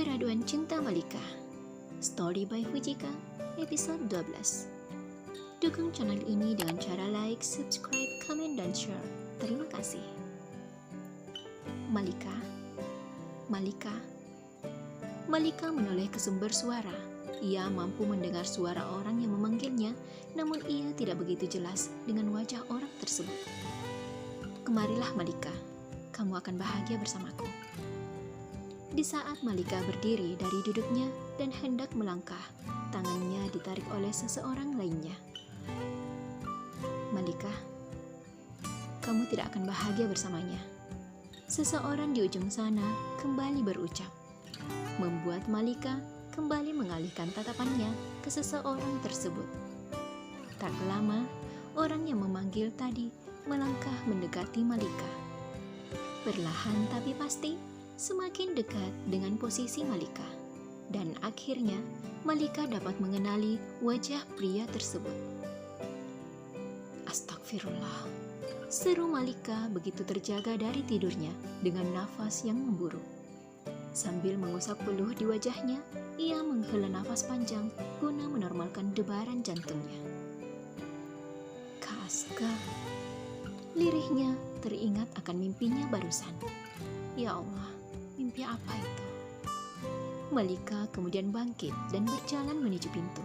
Peraduan Cinta Malika, Story by Fujika, episode 12. Dukung channel ini dengan cara like, subscribe, komen, dan share. Terima kasih. Malika menoleh ke sumber suara. Ia mampu mendengar suara orang yang memanggilnya, namun ia tidak begitu jelas dengan wajah orang tersebut. Kemarilah Malika, kamu akan bahagia bersamaku. Di saat Malika berdiri dari duduknya dan hendak melangkah, tangannya ditarik oleh seseorang lainnya. Malika, kamu tidak akan bahagia bersamanya. Seseorang di ujung sana kembali berucap, membuat Malika kembali mengalihkan tatapannya ke seseorang tersebut. Tak lama, orang yang memanggil tadi melangkah mendekati Malika. Perlahan tapi pasti, semakin dekat dengan posisi Malika, dan akhirnya Malika dapat mengenali wajah pria tersebut. Astagfirullah, seru Malika begitu terjaga dari tidurnya dengan nafas yang memburu. Sambil mengusap peluh di wajahnya, ia menghela nafas panjang guna menormalkan debaran jantungnya. Kak Aska, lirihnya teringat akan mimpinya barusan. Ya Allah, mimpi apa itu? Malika kemudian bangkit dan berjalan menuju pintu.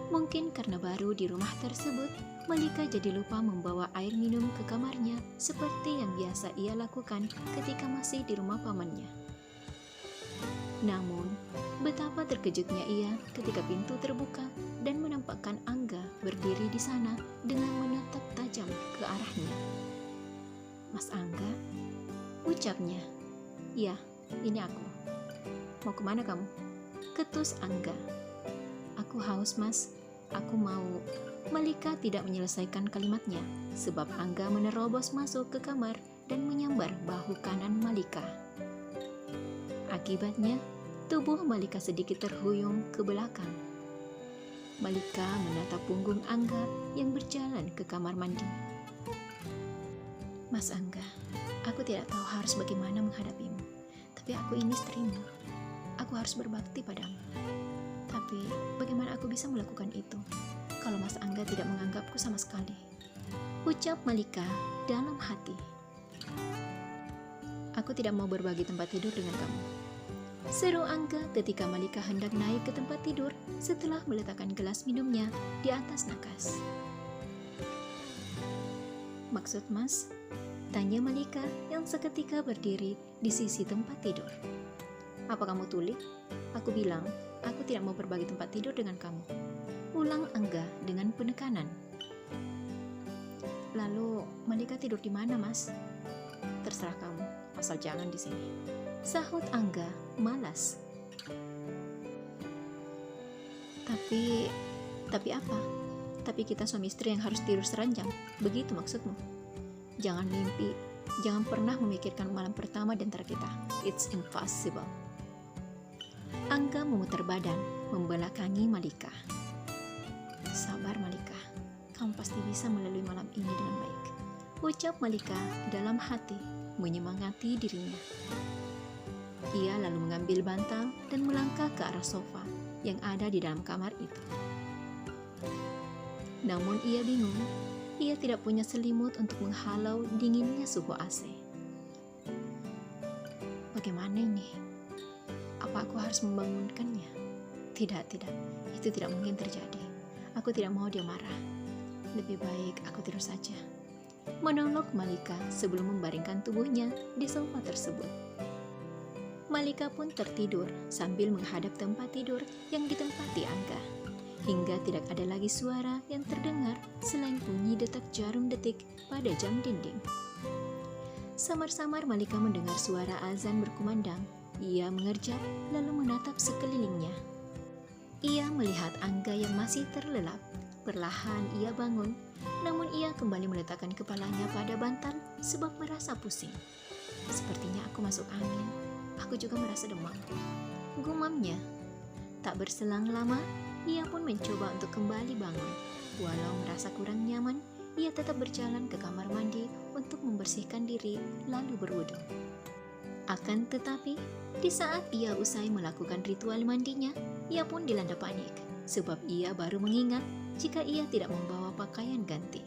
Mungkin karena baru di rumah tersebut, Malika jadi lupa membawa air minum ke kamarnya seperti yang biasa ia lakukan ketika masih di rumah pamannya. Namun, betapa terkejutnya ia ketika pintu terbuka dan menampakkan Angga berdiri di sana dengan menatap tajam ke arahnya. Mas Angga, ucapnya. Ya, ini aku. Mau kemana kamu? Ketus Angga. Aku haus mas, aku mau. Malika tidak menyelesaikan kalimatnya, sebab Angga menerobos masuk ke kamar dan menyambar bahu kanan Malika. Akibatnya, tubuh Malika sedikit terhuyung ke belakang. Malika menatap punggung Angga yang berjalan ke kamar mandi. Mas Angga, aku tidak tahu harus bagaimana menghadapimu, tapi aku ini istrimu. Aku harus berbakti padamu. Tapi bagaimana aku bisa melakukan itu kalau Mas Angga tidak menganggapku sama sekali? Ucap Malika dalam hati. Aku tidak mau berbagi tempat tidur dengan kamu, seru Angga ketika Malika hendak naik ke tempat tidur setelah meletakkan gelas minumnya di atas nakas. Maksud mas? Tanya Malika yang seketika berdiri di sisi tempat tidur. Apa kamu tuli? Aku bilang, aku tidak mau berbagi tempat tidur dengan kamu. Ulang Angga dengan penekanan. Lalu Malika tidur di mana, mas? Terserah kamu, asal jangan di sini. Sahut Angga malas. Tapi apa? Tapi kita suami istri yang harus tidur seranjang, begitu maksudmu? Jangan mimpi, jangan pernah memikirkan malam pertama di antara kita. It's impossible. Angga memutar badan, membelakangi Malika. Sabar Malika, kamu pasti bisa melalui malam ini dengan baik. Ucap Malika dalam hati, menyemangati dirinya. Ia lalu mengambil bantal dan melangkah ke arah sofa yang ada di dalam kamar itu. Namun ia bingung. Ia tidak punya selimut untuk menghalau dinginnya suhu AC. Bagaimana ini? Apa aku harus membangunkannya? Tidak, itu tidak mungkin terjadi. Aku tidak mau dia marah. Lebih baik aku tidur saja. Menolong Malika sebelum membaringkan tubuhnya di sofa tersebut. Malika pun tertidur sambil menghadap tempat tidur yang ditempati Angga. Hingga tidak ada lagi suara yang terdengar selain bunyi detak jarum detik pada jam dinding. Samar-samar Malika mendengar suara azan berkumandang. Ia mengerjap lalu menatap sekelilingnya. Ia melihat Angga yang masih terlelap. Perlahan ia bangun, namun ia kembali meletakkan kepalanya pada bantal sebab merasa pusing. Sepertinya aku masuk angin. Aku juga merasa demam. Gumamnya. Tak berselang lama, ia pun mencoba untuk kembali bangun. Walau merasa kurang nyaman, ia tetap berjalan ke kamar mandi untuk membersihkan diri lalu berwudu. Akan tetapi, di saat ia usai melakukan ritual mandinya, ia pun dilanda panik, sebab ia baru mengingat jika ia tidak membawa pakaian ganti.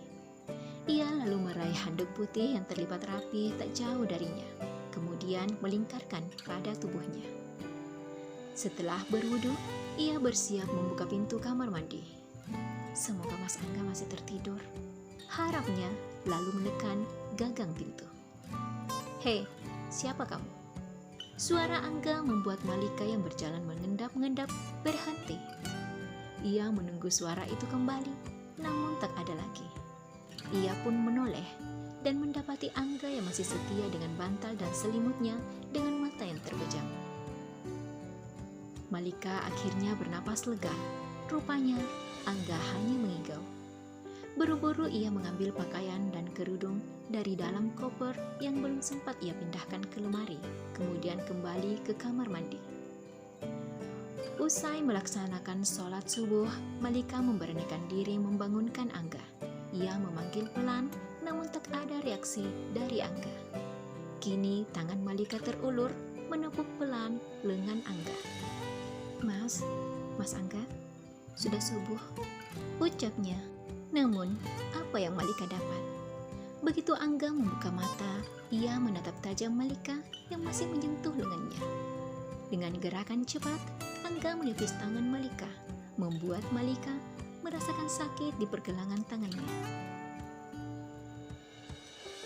Ia lalu meraih handuk putih yang terlipat rapi tak jauh darinya, kemudian melingkarkan pada tubuhnya. Setelah berwudu, ia bersiap membuka pintu kamar mandi. Semoga Mas Angga masih tertidur, harapnya, lalu menekan gagang pintu. "Hei, siapa kamu?" Suara Angga membuat Malika yang berjalan mengendap-endap berhenti. Ia menunggu suara itu kembali, namun tak ada lagi. Ia pun menoleh dan mendapati Angga yang masih setia dengan bantal dan selimutnya dengan mata yang terbejam. Malika akhirnya bernapas lega. Rupanya Angga hanya mengigau. Buru-buru ia mengambil pakaian dan kerudung dari dalam koper yang belum sempat ia pindahkan ke lemari, kemudian kembali ke kamar mandi. Usai melaksanakan sholat subuh, Malika memberanikan diri membangunkan Angga. Ia memanggil pelan, namun tak ada reaksi dari Angga. Kini tangan Malika terulur, menepuk pelan lengan Angga. Mas Angga, sudah subuh," ucapnya. Namun, apa yang Malika dapat? Begitu Angga membuka mata, ia menatap tajam Malika yang masih menyentuh lengannya. Dengan gerakan cepat, Angga menepis tangan Malika, membuat Malika merasakan sakit di pergelangan tangannya.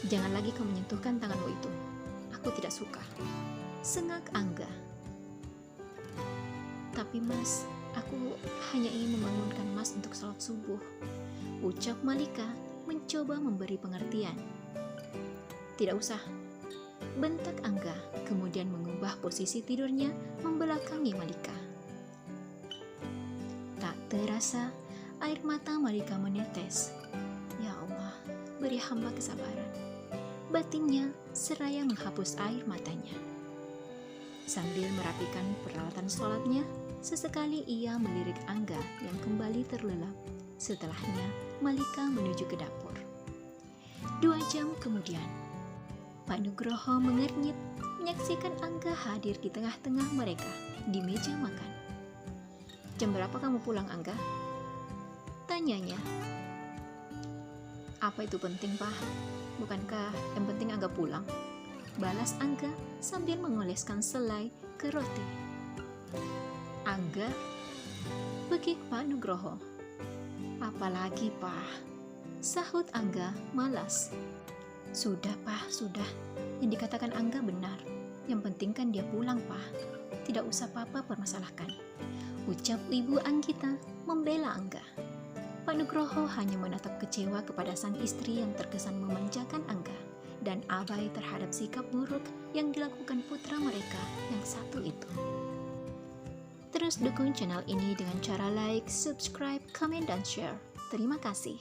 "Jangan lagi kau menyentuhkan tanganmu itu. Aku tidak suka," sengak Angga. "Tapi Mas, aku hanya ingin membangunkan Mas untuk sholat subuh," ucap Malika mencoba memberi pengertian. "Tidak usah," bentak Angga, kemudian mengubah posisi tidurnya membelakangi Malika. Tak terasa, air mata Malika menetes. "Ya Allah, beri hamba kesabaran," batinnya seraya menghapus air matanya. Sambil merapikan peralatan sholatnya, sesekali ia melirik Angga yang kembali terlelap. Setelahnya, Malika menuju ke dapur. 2 jam kemudian, Pak Nugroho mengernyit menyaksikan Angga hadir di tengah-tengah mereka di meja makan. "Jam berapa kamu pulang, Angga?" tanyanya. "Apa itu penting, Pak? Bukankah yang penting Angga pulang?" balas Angga sambil mengoleskan selai ke roti. "Angga?" bekik Pak Nugroho. "Apalagi, Pak?" sahut Angga malas. "Sudah, Pak, sudah. Yang dikatakan Angga benar. Yang penting kan dia pulang, Pak. Tidak usah Papa permasalahkan," ucap Ibu Anggita membela Angga. Pak Nugroho hanya menatap kecewa kepada sang istri yang terkesan memanjakan Angga dan abai terhadap sikap buruk yang dilakukan putra mereka yang satu itu. Terus dukung channel ini dengan cara like, subscribe, komen, dan share. Terima kasih.